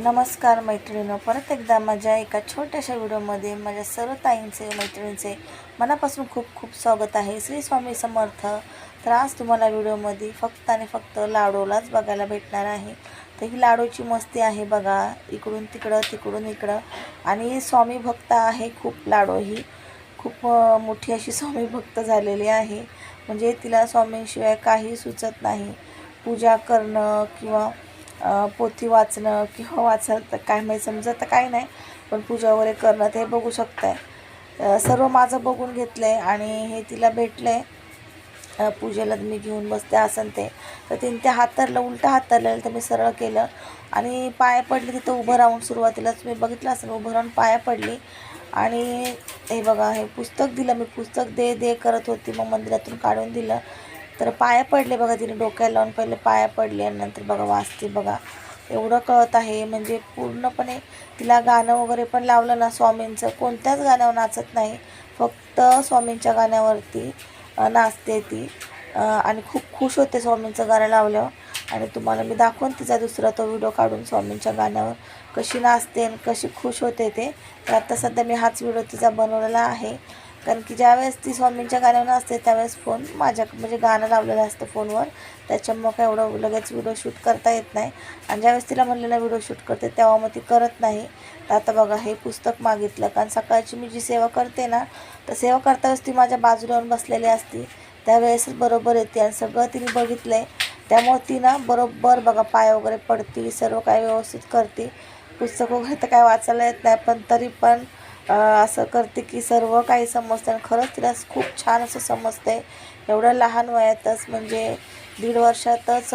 नमस्कार मैत्रिणींनो, परत एकदा माझ्या एका छोट्याशा व्हिडिओमध्ये माझ्या सर्व ताईंचे मैत्रिणींचे मनापासून खूप खूप स्वागत आहे. श्री स्वामी समर्थ. तर आज तुम्हाला व्हिडिओमध्ये फक्त आणि फक्त लाडूलाच बघायला भेटणार आहे. तर ही लाडूची मस्ती आहे बघा, इकडून तिकडं तिकडून इकडं. आणि स्वामी भक्त आहे खूप. लाडू ही खूप मोठी अशी स्वामी भक्त झालेली आहे. म्हणजे तिला स्वामींशिवाय काही सुचत नाही. पूजा करणं किंवा पोथी वाचणं किंवा वाचायला तर काय माहीत समजत काही नाही, पण पूजा वगैरे करणं ते बघू शकताय. सर्व माझं बघून घेतलं आहे आणि हे तिला भेटलं आहे. पूजेला मी घेऊन बसते आसन ते, तर तिने ते हातरलं, उलटं हातरलेलं, तर मी सरळ केलं आणि पाया पडली. तिथं उभं राहून सुरुवातीलाच मी बघितलं असं उभं राहून पाया पडली. आणि हे बघा, हे पुस्तक दिलं मी. पुस्तक दे दे करत होती, मग मंदिरातून काढून दिलं. तर पाया पडले बघा, तिने डोक्याला लावून पहिले पाया पडले आणि नंतर बघा वाचते बघा. एवढं कळत आहे. म्हणजे पूर्णपणे तिला गाणं वगैरे पण लावलं ना स्वामींचं, कोणत्याच गाण्यावर नाचत नाही, फक्त स्वामींच्या गाण्यावरती नाचते ती. आणि खूप खुश होते स्वामींचं गाणं लावल्यावर. आणि तुम्हाला मी दाखवून तिचा दुसरा तो व्हिडिओ काढून स्वामींच्या गाण्यावर कशी नाचते आणि कशी खुश होते ते. तर आता सध्या मी हाच व्हिडिओ तिचा बनवलेला आहे, कारण की ज्यावेळेस ती स्वामींच्या गाण्यावर असते त्यावेळेस फोन म्हणजे गाणं लावलेलं असतं फोनवर, त्याच्यामुळं काय एवढं लगेच व्हिडिओ शूट करता येत नाही. आणि ज्यावेळेस तिला म्हणलेला व्हिडिओ शूट करते तेव्हा मग ती करत नाही. तर आता बघा हे पुस्तक मागितलं, कारण सकाळची मी जी सेवा करते ना, तर सेवा करताच ती माझ्या बाजूला येऊन बसलेली असते, त्यावेळेसच बरोबर येते आणि सगळं तिने बघितलं आहे. त्यामुळे ती ना बरोबर बघा पाय वगैरे पडते, सर्व काय व्यवस्थित करते. पुस्तक वगैरे तर काय वाचायला येत नाही, पण तरी पण असं करते की सर्व काही समजतं. आणि खरंच तिला खूप छान असं समजतं आहे. एवढ्या लहान वयातच म्हणजे 1.5 वर्षातच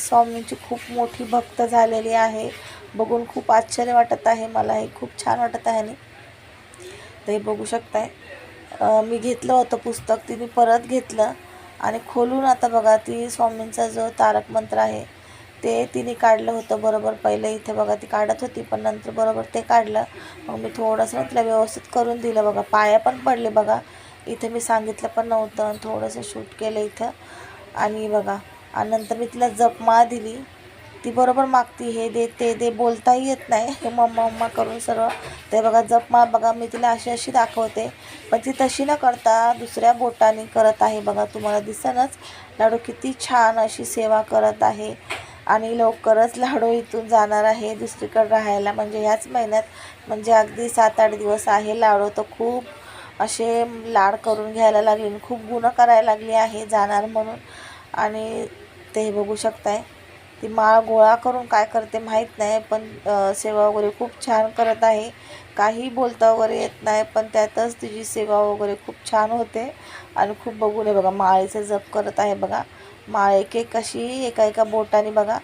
स्वामींची खूप मोठी भक्त झालेली आहे. बघून खूप आश्चर्य वाटत आहे मला, हे खूप छान वाटत आहे. आणि ते बघू शकताय, मी घेतलं होतं पुस्तक, तिने परत घेतलं आणि खोलून आता बघा ती स्वामींचा जो तारक मंत्र आहे ते तिने काढलं होतं. बरोबर पहिले इथे बघा ती काढत होती, पण नंतर बरोबर ते काढलं. मग मी थोडंसं तिला व्यवस्थित करून दिलं बघा. पाया पण पडले बघा, इथे मी सांगितलं पण नव्हतं आणि थोडंसं शूट केलं इथं. आणि बघा, आणि नंतर मी तिला जपमाळ दिली. ती बरोबर मागती, हे दे ते दे, बोलताही येत नाही, हे मम्मा मम्मा करून सर्व. ते बघा जपमाळ बघा, मी तिला अशी अशी दाखवते, पण ती तशी न करता दुसऱ्या बोटाने करत आहे बघा. तुम्हाला दिसनच लाडू किती छान अशी सेवा करत आहे. आणि लवकरच लाडू इथून जाणार आहे दुसरीकडे राहायला, म्हणजे ह्याच महिन्यात, म्हणजे अगदी 7-8 दिवस आहे. लाडू तर खूप असे लाड करून घ्यायला लागली, खूप गुण करायला लागली आहे जाणार म्हणून. आणि ते बघू शकताय, ती माळ गोळा करून काय करते माहीत नाही, पण सेवा वगैरे खूप छान करत आहे. काही बोलता वगैरे येत नाही, पण त्यातच तिची सेवा वगैरे खूप छान होते. आणि खूप बघून बघा माळेचं जप करत आहे बघा. माळ एक एक कशी एका एका बोटाने बघा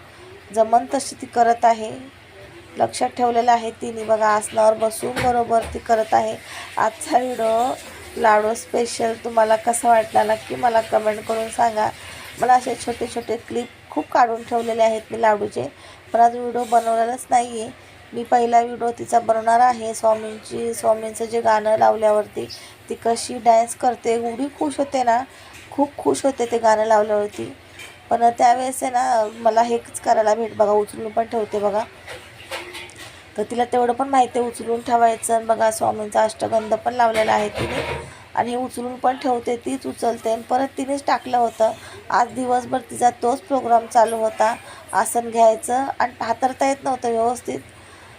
जमन तशी ती करत आहे. लक्षात ठेवलेलं आहे तिने बघा, आसनावर बसून बरोबर ती करत आहे. आजचा व्हिडिओ लाडू स्पेशल तुम्हाला कसा वाटला नक्की मला कमेंट करून सांगा. मला असे छोटे छोटे क्लिप खूप काढून ठेवलेले आहेत मी लाडूचे, पण आज व्हिडिओ बनवलेलाच नाही आहे. मी पहिला व्हिडिओ तिचा बनवणार आहे स्वामींचं जे गाणं लावल्यावरती ती कशी डान्स करते, एवढी खुश होते ना, खूप खुश होते ते गाणं लावल्यावरती. पण त्यावेळेस आहे ना मला हेच करायला बघा, उचलून पण ठेवते बघा. तर तिला तेवढं पण माहिती आहे उचलून ठेवायचं. बघा स्वामींचा अष्टगंध पण लावलेला आहे तिने, आणि हे उचलून पण ठेवते, तीच उचलते. आणि परत तिनेच टाकलं होतं. आज दिवसभर तिचा तोच प्रोग्राम चालू होता, आसन घ्यायचं आणि हातरता येत नव्हतं व्यवस्थित.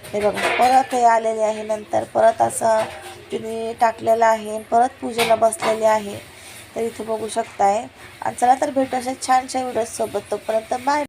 हे बघा परत हे आलेले आहे, नंतर परत असं तिने टाकलेलं आहे, परत पूजेला बसलेली आहे. तर इथे बघू शकताय. आणि चला तर भेटू अशा छानशा व्हिडिओसोबत. तोपर्यंत बाय.